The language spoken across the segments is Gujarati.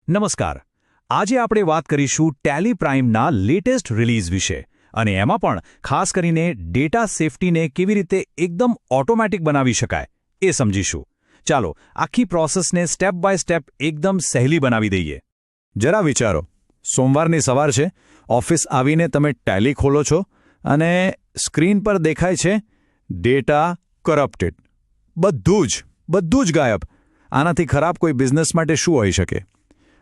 નમસ્કાર. આજે આપણે વાત કરીશું ટેલી પ્રાઇમના લેટેસ્ટ રિલીઝ વિશે અને એમાં પણ ખાસ કરીને ડેટા સેફટીને કેવી રીતે એકદમ ઓટોમેટિક બનાવી શકાય એ સમજીશું. ચાલો આખી પ્રોસેસને સ્ટેપ બાય સ્ટેપ એકદમ સહેલી બનાવી દઈએ. જરા વિચારો, સોમવારની સવાર છે, ઓફિસ આવીને તમે ટેલી ખોલો છો અને સ્ક્રીન પર દેખાય છે ડેટા કરપ્ટેડ. બધું જ ગાયબ. આનાથી ખરાબ કોઈ બિઝનેસ માટે શું હોઈ શકે?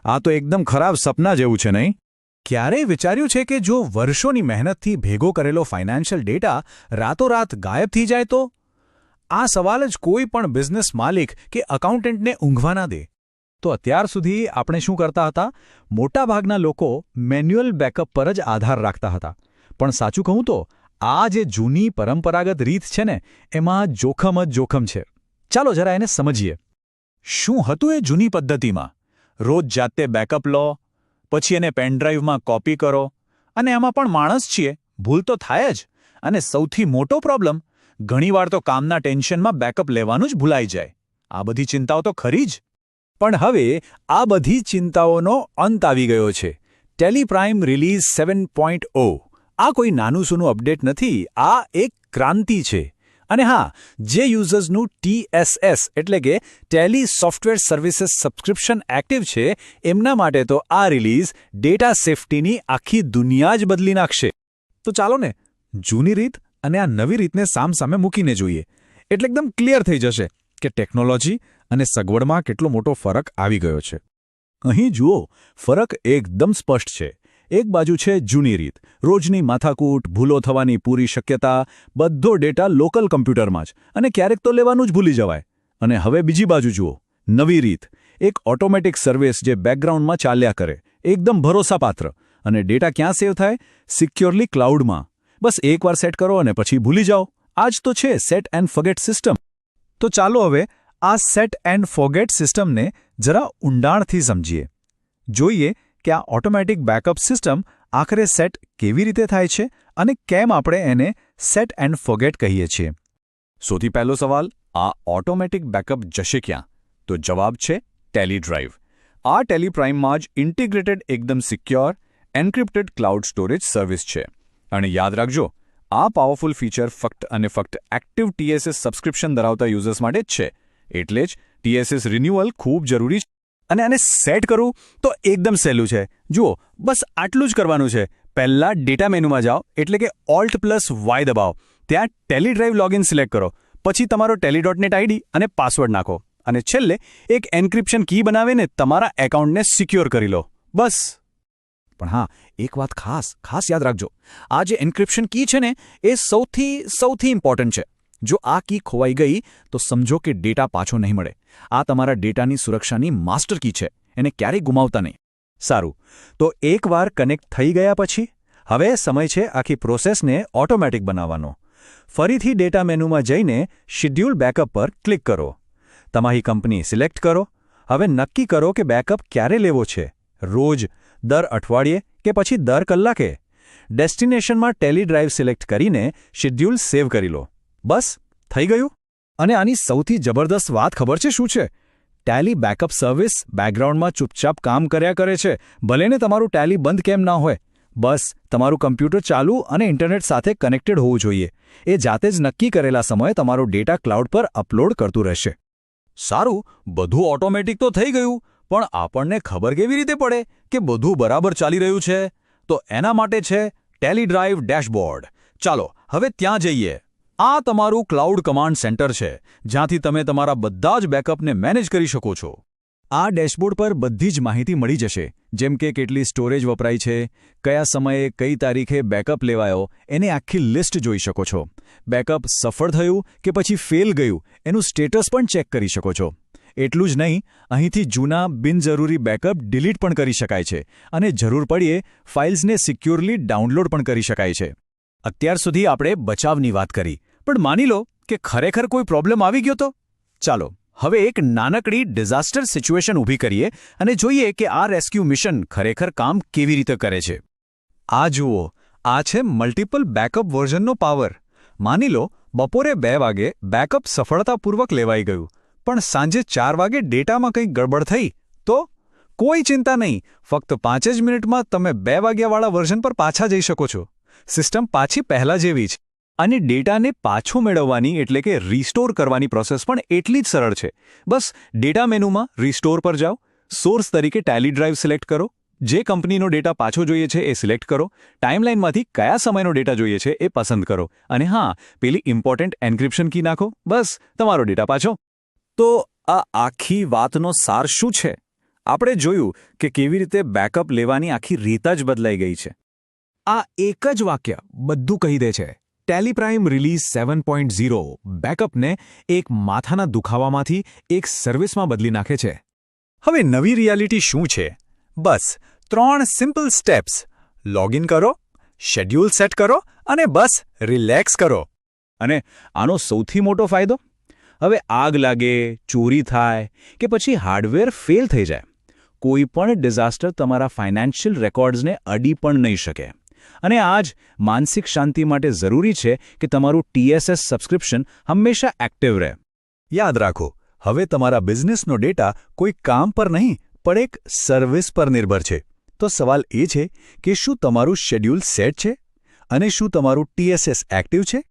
આ તો એકદમ ખરાબ સપના જેવું છે, નહીં? ક્યારેય વિચાર્યું છે કે જો વર્ષોની મહેનતથી ભેગો કરેલો ફાઇનાન્શિયલ ડેટા રાતોરાત ગાયબ થઈ જાય તો? આ સવાલ જ કોઈ પણ બિઝનેસ માલિક કે અકાઉન્ટન્ટને ઊંઘવા ના દે. તો અત્યાર સુધી આપણે શું કરતા હતા? મોટાભાગના લોકો મેન્યુઅલ બેકઅપ પર જ આધાર રાખતા હતા. પણ સાચું કહું તો આ જે જૂની પરંપરાગત રીત છે ને, એમાં જોખમ જ જોખમ છે. ચાલો જરા એને સમજીએ. શું હતું એ જૂની પદ્ધતિમાં? રોજ જાતે બેકઅપ લો, પછી એને પેનડ્રાઈવમાં કોપી કરો, અને એમાં પણ માણસ છીએ, ભૂલ તો થાય જ. અને સૌથી મોટો પ્રોબ્લેમ, ઘણીવાર તો કામના ટેન્શનમાં બેકઅપ લેવાનું જ ભૂલાઈ જાય. આ બધી ચિંતાઓ તો ખરી જ. પણ હવે આ બધી ચિંતાઓનો અંત આવી ગયો છે. Tally prime release 7.0. આ કોઈ નાનું સૂનું અપડેટ નથી, આ એક ક્રાંતિ છે. અને હા, જે યુઝર્સનું TSS એટલે કે Tally software services subscription active છે, એમના માટે તો આ રિલીઝ ડેટા સેફટીની આખી દુનિયા જ બદલી નાખશે. તો ચાલો ને, જૂની રીત અને આ નવી રીતને સામસામે મૂકીને જોઈએ, એટલે એકદમ ક્લિયર થઈ જશે કે ટેકનોલોજી અને સગવડમાં કેટલો મોટો ફરક આવી ગયો છે. અહીં જુઓ, ફરક એકદમ સ્પષ્ટ છે. એક બાજુ છે જૂની રીત, રોજની માથાકૂટ, ભૂલો થવાની પૂરી શક્યતા, બધો ડેટા લોકલ કમ્પ્યુટરમાં જ, અને ક્યારેક તો લેવાનું જ ભૂલી જવાય. અને હવે બીજી બાજુ જુઓ, નવી રીત, એક ઓટોમેટિક સર્વિસ જે બેકગ્રાઉન્ડમાં ચાલ્યા કરે, એકદમ ભરોસાપાત્ર. અને ડેટા ક્યાં સેવ થાય? સિક્યોરલી ક્લાઉડમાં. બસ એકવાર સેટ કરો અને પછી ભૂલી જાઓ. આ જ તો છે સેટ એન્ડ ફોરગેટ સિસ્ટમ. તો ચાલો હવે આ સેટ એન્ડ ફોરગેટ સિસ્ટમને જરા ઊંડાણથી સમજીએ. જોઈએ કે આ ઓટોમેટિક બેકઅપ સિસ્ટમ આખરે સેટ કેવી રીતે થાય છે અને કેમ આપણે એને સેટ એન્ડ ફોરગેટ કહીએ છીએ. સૌથી પહેલો સવાલ, આ ઓટોમેટિક બેકઅપ જશે ક્યાં? તો જવાબ છે ટેલી ડ્રાઈવ. આ ટેલી પ્રાઇમમાં જ ઇન્ટિગ્રેટેડ એકદમ secure, encrypted cloud storage service છે. અને યાદ રાખજો, આ પાવરફુલ ફીચર ફક્ત અને ફક્ત એક્ટિવ TSS સબસ્ક્રિપ્શન ધરાવતા યુઝર્સ માટે જ છે. એટલે જ TSS રિન્યુઅલ ખૂબ જરૂરી છે. અને આને સેટ કરવું તો એકદમ સહેલું છે. જુઓ, બસ આટલું જ કરવાનું છે. પહેલાં ડેટા મેનુમાં જાઓ, એટલે કે Alt+Y દબાવો. ત્યાં ટેલી ડ્રાઈવ લોગિન સિલેક્ટ કરો. પછી તમારો ટેલી.net ID અને પાસવર્ડ નાખો. અને છેલ્લે એક એન્ક્રિપ્શન કી બનાવીને તમારા એકાઉન્ટને સિક્યોર કરી લો. બસ. પણ હા, એક વાત ખાસ યાદ રાખજો. આ જે એન્ક્રિપ્શન કી છે ને, એ સૌથી ઇમ્પોર્ટન્ટ છે. જો આ કી ખોવાઈ ગઈ તો સમજો કે ડેટા પાછો નહીં મળે. આ તમારા ડેટાની સુરક્ષાની માસ્ટર કી છે, એને ક્યારેય ગુમાવતા નહીં. સારું, તો એકવાર કનેક્ટ થઈ ગયા પછી હવે સમય છે આખી પ્રોસેસને ઓટોમેટિક બનાવવાનો. ફરીથી ડેટા મેનુમાં જઈને શિડ્યુલ બેકઅપ પર ક્લિક કરો. તમારી કંપની સિલેક્ટ કરો. હવે નક્કી કરો કે બેકઅપ ક્યારે લેવો છે. રોજ, દર અઠવાડિયે કે પછી દર કલાકે. ડેસ્ટિનેશનમાં ટેલી ડ્રાઈવ સિલેક્ટ કરીને શિડ્યુલ સેવ કરી લો. બસ, થઈ ગયું. અને આની સૌથી જબરદસ્ત વાત ખબર છે શું છે? ટેલી બેકઅપ સર્વિસ બેકગ્રાઉન્ડમાં ચૂપચાપ કામ કર્યા કરે છે, ભલે ને તમારું ટેલી બંધ કેમ ના હોય. બસ તમારું કમ્પ્યુટર ચાલુ અને ઇન્ટરનેટ સાથે કનેક્ટેડ હોવું જોઈએ. એ જાતે જ નક્કી કરેલા સમયે તમારો ડેટા ક્લાઉડ પર અપલોડ કરતું રહેશે. સારું, બધું ઓટોમેટિક તો થઈ ગયું, પણ આપણને ખબર કેવી રીતે પડે કે બધું બરાબર ચાલી રહ્યું છે? તો એના માટે છે ટેલી ડ્રાઈવ ડેશબોર્ડ. ચાલો હવે ત્યાં જઈએ. આ તમારું ક્લાઉડ કમાન્ડ સેન્ટર છે, જ્યાંથી તમે તમારા બધા જ બેકઅપને મેનેજ કરી શકો છો. આ ડેશબોર્ડ પર બધી જ માહિતી મળી જશે, જેમ કે કેટલી સ્ટોરેજ વપરાઈ છે, કયા સમયે કઈ તારીખે બેકઅપ લેવાયો, એને આખી લિસ્ટ જોઈ શકો છો. બેકઅપ સફળ થયું કે પછી ફેલ ગયું, એનું સ્ટેટસ પણ ચેક કરી શકો છો. એટલું જ નહીં, અહીંથી જૂના બિનજરૂરી બેકઅપ ડિલીટ પણ કરી શકાય છે અને જરૂર પડીએ ફાઇલ્સને સિક્યોરલી ડાઉનલોડ પણ કરી શકાય છે. અત્યાર સુધી આપણે બચાવની વાત કરી, પણ માની લો કે ખરેખર કોઈ પ્રોબ્લેમ આવી ગયો તો? ચાલો હવે એક નાનકડી ડિઝાસ્ટર સિચ્યુએશન ઊભી કરીએ અને જોઈએ કે આ રેસ્ક્યુ મિશન ખરેખર કામ કેવી રીતે કરે છે. આ જુઓ, આ છે મલ્ટિપલ બેકઅપ વર્ઝનનો પાવર. માની લો બપોરે 2 વાગે બેકઅપ સફળતાપૂર્વક લેવાઈ ગયું, પણ સાંજે 4 વાગે ડેટામાં કંઈક ગડબડ થઈ તો? કોઈ ચિંતા નહીં, ફક્ત 5 જ મિનિટમાં તમે 2 વાગ્યાવાળા વર્ઝન પર પાછા જઈ શકો છો. સિસ્ટમ પાછી પહેલા જેવી જ. અને ડેટાને પાછો મેળવવાની એટલે કે રિસ્ટોર કરવાની પ્રોસેસ પણ એટલી જ સરળ છે. બસ ડેટા મેનુમાં રિસ્ટોર પર જાઓ, સોર્સ તરીકે ટેલી ડ્રાઈવ સિલેક્ટ કરો, જે કંપનીનો ડેટા પાછો જોઈએ છે એ સિલેક્ટ કરો, ટાઈમલાઈનમાંથી કયા સમયનો ડેટા જોઈએ છે એ પસંદ કરો, અને હા, પેલી ઇમ્પોર્ટન્ટ એન્ક્રિપ્શન કી નાખો, બસ તમારો ડેટા પાછો. તો આ આખી વાતનો સાર શું છે? આપણે જોયું કે કેવી રીતે બેકઅપ લેવાની આખી રીત જ બદલાઈ ગઈ છે. આ એક જ વાક્ય બધું કહી દે છે. ટેલી પ્રાઇમ રિલીઝ 7.0 બેકઅપને એક માથાના દુખાવામાંથી એક સર્વિસમાં બદલી નાખે છે. હવે નવી રિયાલિટી શું છે? બસ 3 સિમ્પલ સ્ટેપ્સ. લોગિન કરો, શેડ્યુલ સેટ કરો અને બસ રિલેક્સ કરો. અને આનો સૌથી મોટો ફાયદો? હવે આગ લાગે, ચોરી થાય કે પછી હાર્ડવેર ફેલ થઈ જાય, કોઈ પણ ડિઝાસ્ટર તમારા ફાઇનાન્શિયલ રેકોર્ડ્સને અડી પણ નહીં શકે. અને આ જ માનસિક શાંતિ માટે જરૂરી છે કે તમારું TSS સબસ્ક્રિપ્શન હંમેશા એક્ટિવ રહે. યાદ રાખો, હવે તમારા બિઝનેસનો ડેટા કોઈ કામ પર નહીં પણ એક સર્વિસ પર નિર્ભર છે. તો સવાલ એ છે કે શું તમારું શેડ્યુલ સેટ છે? અને શું તમારું TSS એક્ટિવ છે?